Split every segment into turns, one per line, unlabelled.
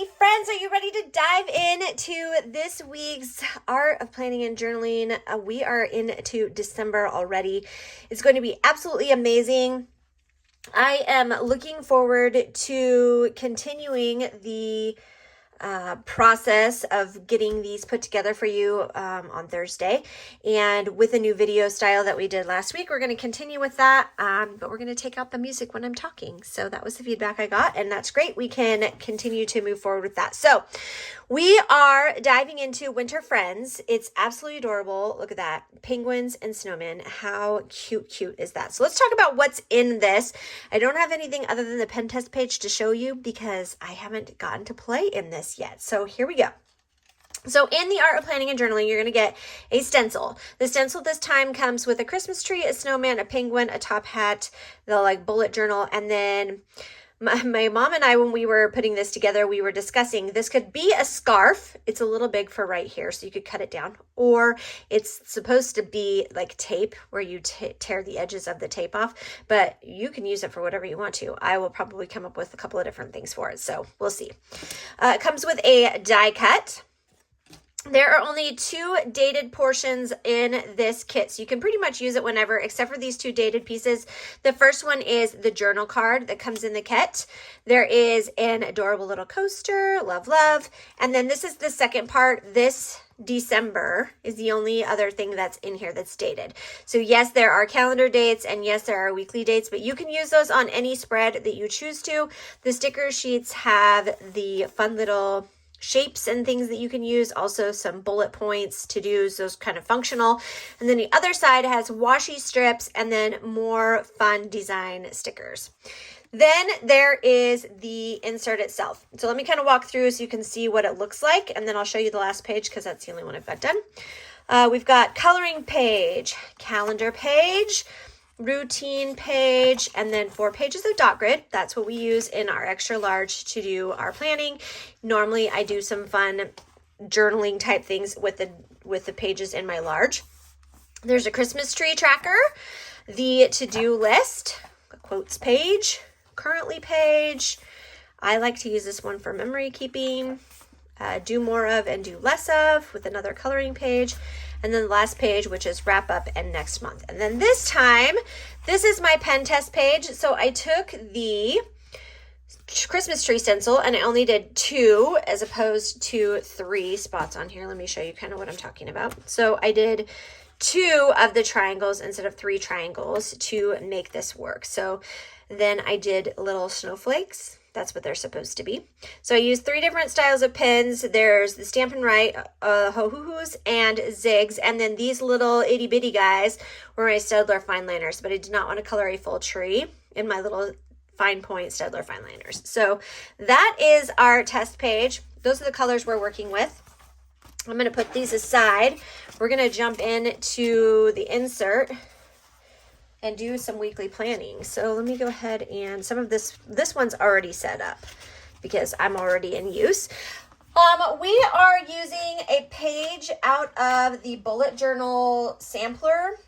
crafty friends, are you ready to dive into this week's Art of Planning and Journaling? We are into December already. It's going to be absolutely amazing. I am looking forward to continuing the process of getting these put together for you on Thursday. And with a new video style that we did last week, we're going to continue with that, but we're going to take out the music when I'm talking. So that was the feedback I got, and that's great. We can continue to move forward with that. So we are diving into Winter Friends. It's absolutely adorable. Look at that. Penguins and snowmen. How cute is that? So let's talk about what's in this. I don't have anything other than the pen test page to show you because I haven't gotten to play in this yet. So here we go. So in the Art of Planning and Journaling, you're going to get a stencil. The stencil this time comes with a Christmas tree, a snowman, a penguin, a top hat, the bullet journal, and then my mom and I, when we were putting this together, we were discussing this could be a scarf. It's a little big for right here, so you could cut it down. Or it's supposed to be like tape where you tear the edges of the tape off, but you can use it for whatever you want to. I will probably come up with a couple of different things for it, so we'll see. It comes with a die cut. There are only 2 dated portions in this kit, so you can pretty much use it whenever, except for these 2 dated pieces. The first one is the journal card that comes in the kit. There is an adorable little coaster, love, and then this is the second part. This December is the only other thing that's in here that's dated. So yes, there are calendar dates, and yes, there are weekly dates, but you can use those on any spread that you choose to. The sticker sheets have the fun little shapes and things that you can use, also some bullet points, to-dos, those kind of functional. And then the other side has washi strips and then more fun design stickers. Then there is the insert itself. So let me kind of walk through so you can see what it looks like, and then I'll show you the last page because that's the only one I've got done. We've got coloring page, calendar page, routine page, and then 4 pages of dot grid. That's what we use in our extra large to do our planning. Normally I do some fun journaling type things with the pages in my large. There's a Christmas tree tracker, the to-do list, a quotes page, currently page. I like to use this one for memory keeping, do more of and do less of, with another coloring page. And then the last page, which is wrap up and next month. And then this time, this is my pen test page. So I took the Christmas tree stencil and I only did 2 as opposed to 3 spots on here. Let me show you kind of what I'm talking about. So I did 2 of the triangles instead of 3 triangles to make this work. So then I did little snowflakes. That's what they're supposed to be. So I used 3 different styles of pens. There's the Stampin' Right, Ho-Hoo-Hoos, and Zigs. And then these little itty bitty guys were my Staedtler fine liners, but I did not want to color a full tree in my little fine point Staedtler fine liners. So that is our test page. Those are the colors we're working with. I'm going to put these aside. We're going to jump into the insert and do some weekly planning. So let me go ahead, and some of this one's already set up because I'm already in use. We are using a page out of the bullet journal sampler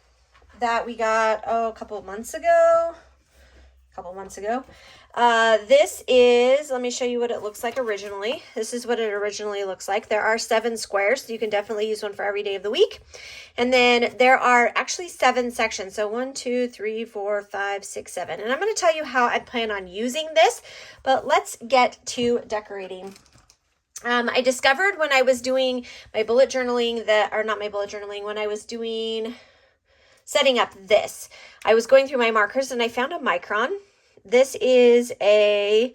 that we got a couple months ago. This is, let me show you what it looks like originally. This is what it originally looks like. There are 7 squares, so you can definitely use one for every day of the week. And then there are actually 7 sections. So 1, 2, 3, 4, 5, 6, 7. And I'm going to tell you how I plan on using this, but let's get to decorating. I discovered when I was doing my bullet journaling when I was doing setting up this, I was going through my markers and I found a micron. This is a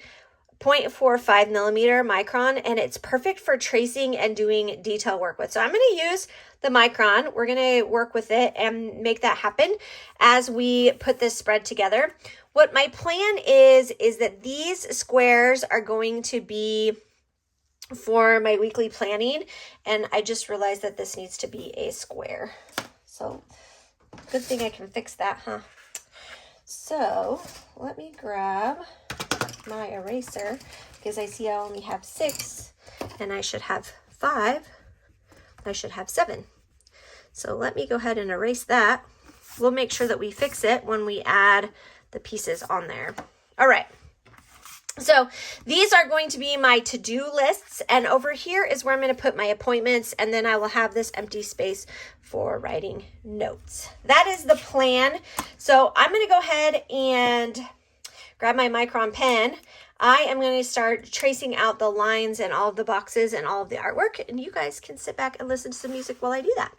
0.45 millimeter micron, and it's perfect for tracing and doing detail work with. So I'm going to use the micron. We're going to work with it and make that happen as we put this spread together. What my plan is that these squares are going to be for my weekly planning, and I just realized that this needs to be a square. So good thing I can fix that, huh? So let me grab my eraser because I see I only have 6 and I should have 5. I should have 7. So let me go ahead and erase that. We'll make sure that we fix it when we add the pieces on there. All right. So these are going to be my to-do lists, and over here is where I'm going to put my appointments, and then I will have this empty space for writing notes. That is the plan. So I'm going to go ahead and grab my Micron pen. I am going to start tracing out the lines and all of the boxes and all of the artwork, and you guys can sit back and listen to some music while I do that.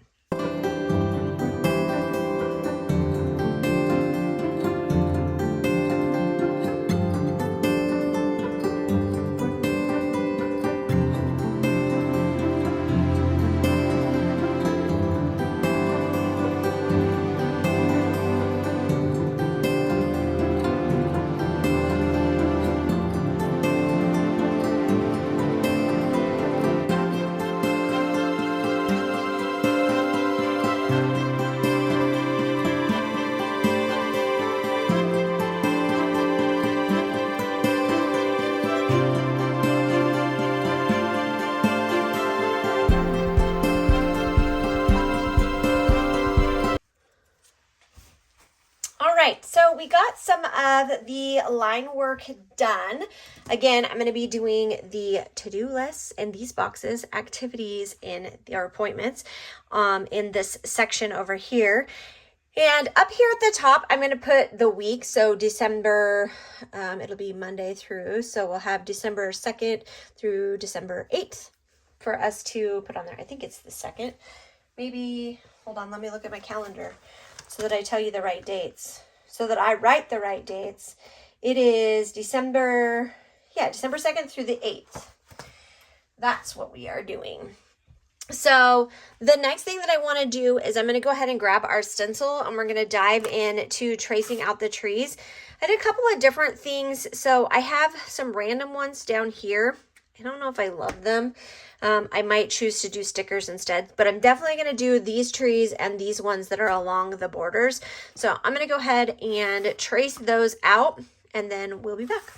So we got some of the line work done. Again, I'm going to be doing the to-do lists in these boxes, activities in our appointments, in this section over here. And up here at the top, I'm going to put the week. So December, it'll be Monday through. So we'll have December 2nd through December 8th for us to put on there. I think it's the 2nd. Maybe, hold on, let me look at my calendar so that I tell you the right dates. So that I write the right dates. It is December 2nd through the 8th. That's what we are doing. So the next thing that I want to do is I'm going to go ahead and grab our stencil, and we're going to dive into tracing out the trees. I did a couple of different things. So I have some random ones down here. I don't know if I love them. I might choose to do stickers instead, but I'm definitely going to do these trees and these ones that are along the borders. So I'm going to go ahead and trace those out, and then we'll be back.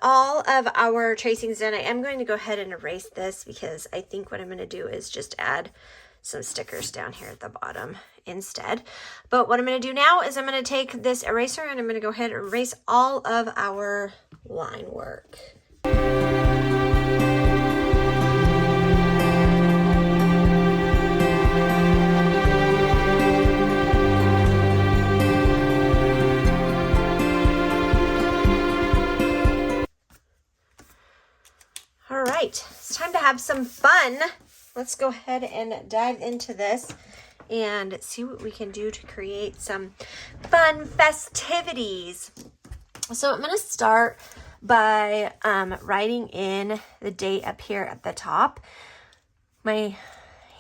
All of our tracings done. I am going to go ahead and erase this because I think what I'm going to do is just add some stickers down here at the bottom instead. But what I'm going to do now is I'm going to take this eraser and I'm going to go ahead and erase all of our line work. It's time to have some fun. Let's go ahead and dive into this and see what we can do to create some fun festivities. So I'm going to start by writing in the date up here at the top. My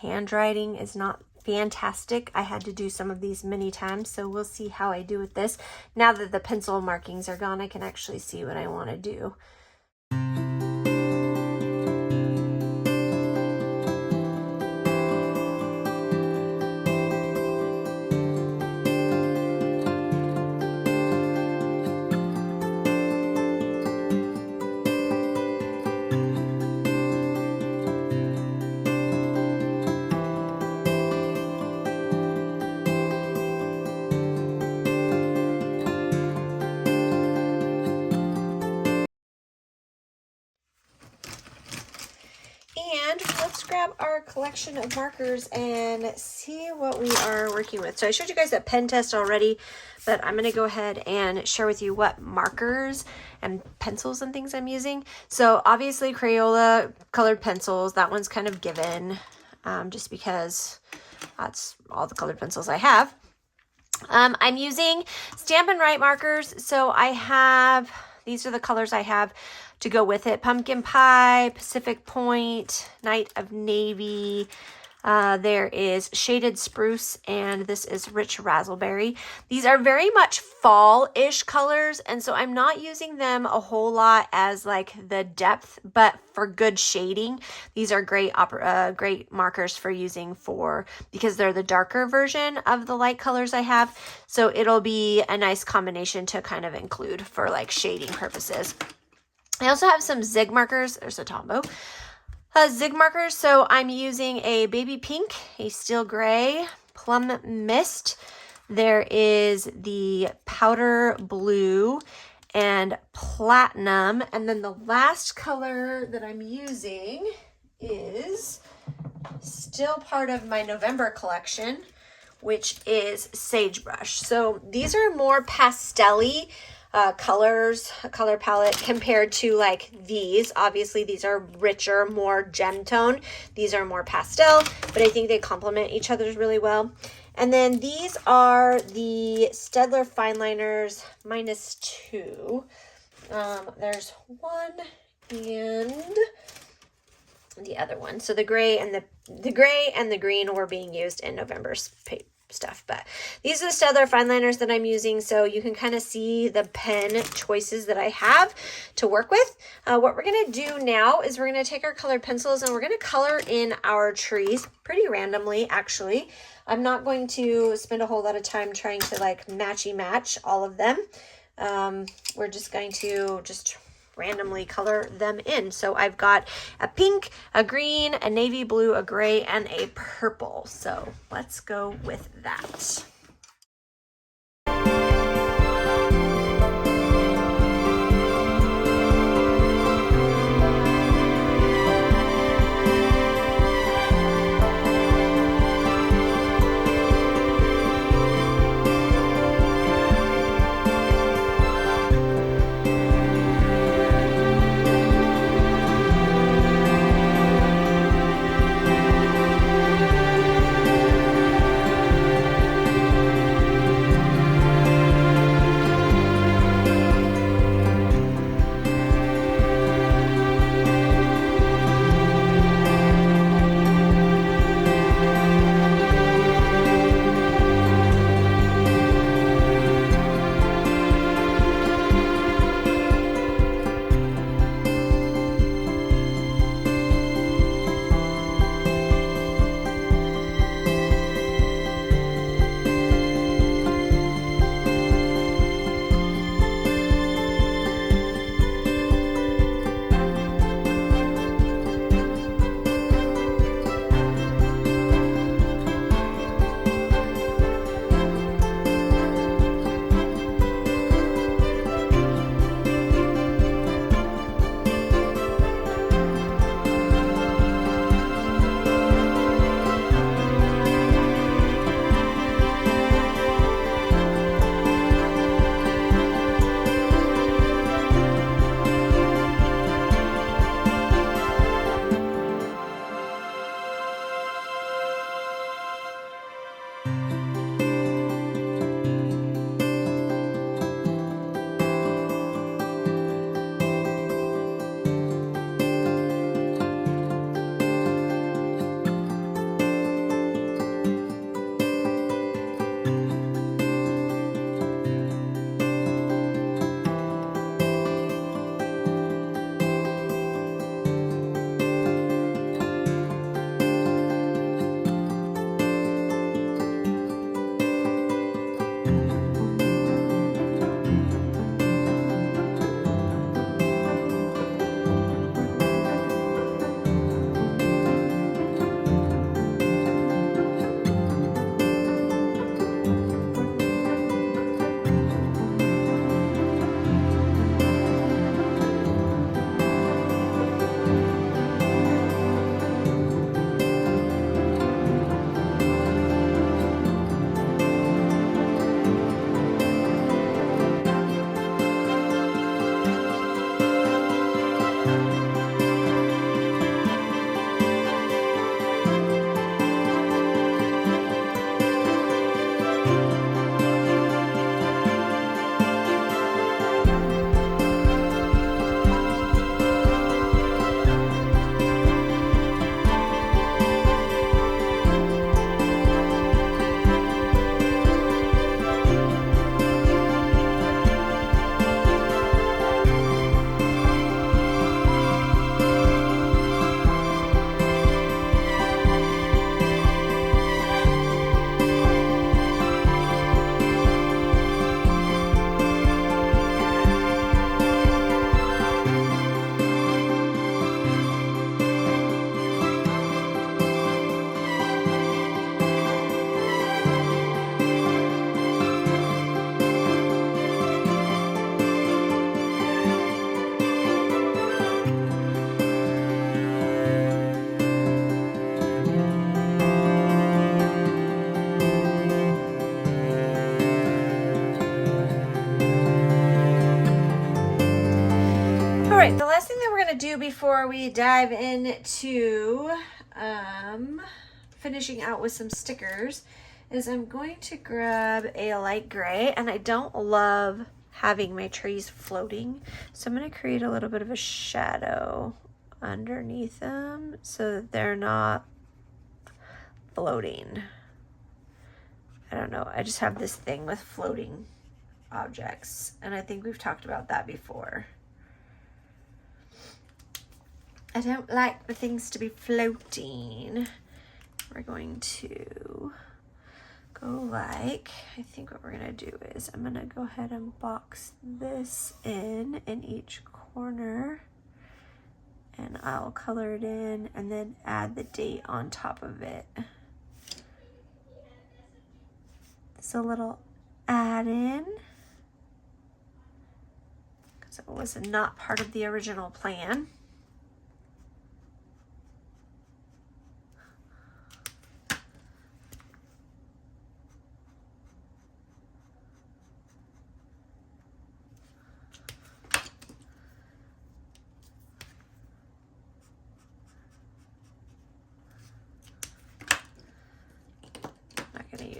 handwriting is not fantastic. I had to do some of these many times, so we'll see how I do with this. Now that the pencil markings are gone, I can actually see what I want to do. Grab our collection of markers and see what we are working with. So I showed you guys that pen test already, but I'm going to go ahead and share with you what markers and pencils and things I'm using. So obviously Crayola colored pencils, that one's kind of given, just because that's all the colored pencils I have. I'm using Stampin' Write markers. So I have, these are the colors I have. to go with it. Pumpkin Pie, Pacific Point, Night of Navy. There is Shaded Spruce, and this is Rich Razzleberry. These are very much fall-ish colors, and so I'm not using them a whole lot as like the depth, but for good shading, these are great great markers for using because they're the darker version of the light colors I have. So it'll be a nice combination to kind of include for like shading purposes. I also have some Zig markers. There's a Tombow. Zig markers, so I'm using a baby pink, a steel gray, plum mist. There is the powder blue and platinum. And then the last color that I'm using is still part of my November collection, which is Sagebrush. So these are more pastel-y color palette compared to like these. Obviously these are richer, more gem tone. These are more pastel, but I think they complement each other really well. And then these are the Staedtler Fine Liners -2. There's one and the other one. So the gray and the gray and the green were being used in November's stuff, but these are the Staedtler Fine Liners that I'm using, so you can kind of see the pen choices that I have to work with. What we're going to do now is we're going to take our colored pencils and we're going to color in our trees pretty randomly, actually. I'm not going to spend a whole lot of time trying to like match all of them. We're just going to randomly color them in. So I've got a pink, a green, a navy blue, a gray, and a purple. So let's go with that. thing that we're going to do before we dive into finishing out with some stickers is I'm going to grab a light gray, and I don't love having my trees floating, so I'm going to create a little bit of a shadow underneath them so that they're not floating. I don't know, I just have this thing with floating objects, and I think we've talked about that before. I don't like the things to be floating. We're going to go like, I think what we're gonna do is I'm gonna go ahead and box this in each corner, and I'll color it in and then add the date on top of it. It's a little add-in because it was not part of the original plan.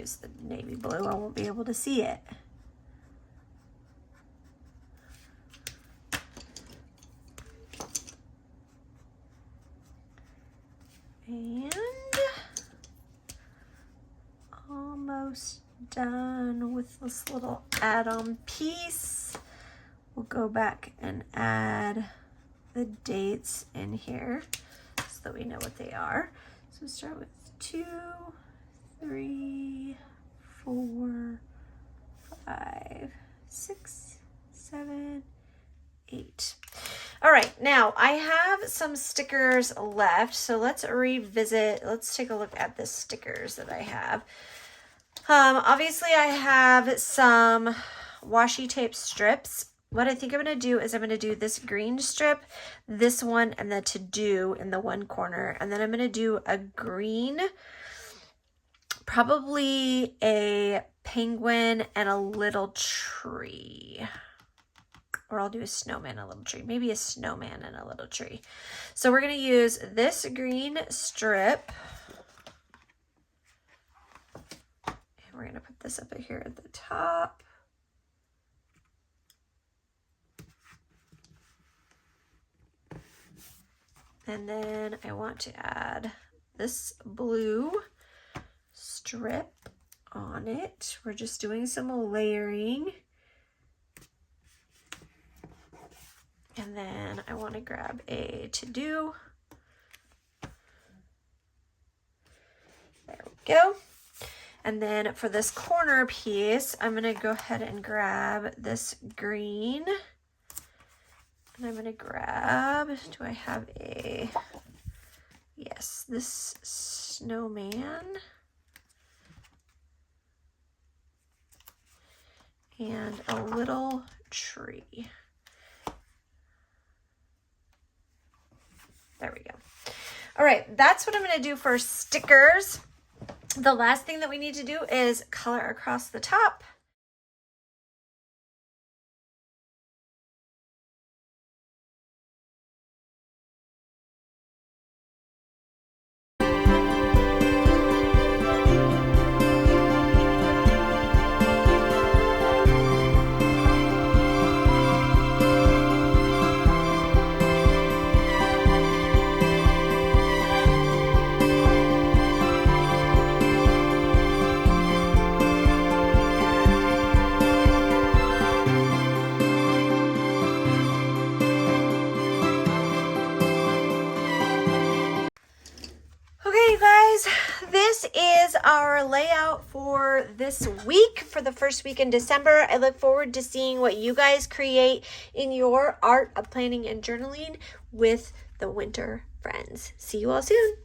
Use the navy blue, I won't be able to see it. And almost done with this little add-on piece. We'll go back and add the dates in here so that we know what they are. So we'll start with 2, 3, 4, 5, 6, 7, 8. All right, now I have some stickers left, so let's revisit. Let's take a look at the stickers that I have. Obviously I have some washi tape strips. What I think I'm going to do is I'm going to do this green strip, this one, and the to do in the one corner, and then I'm going to do a green, probably a penguin and a little tree. Or I'll do a snowman and a little tree. Maybe a snowman and a little tree. So we're going to use this green strip. And we're going to put this up here at the top. And then I want to add this blue strip on it. We're just doing some layering. And then I want to grab a to do. There we go. And then for this corner piece, I'm going to go ahead and grab this green. And I'm going to grab, do I have a, yes, this snowman. And a little tree. There we go. All right, that's what I'm going to do for stickers. The last thing that we need to do is color across the top. This is our layout for this week, for the first week in December. I look forward to seeing what you guys create in your art of planning and journaling with the winter friends. See you all soon.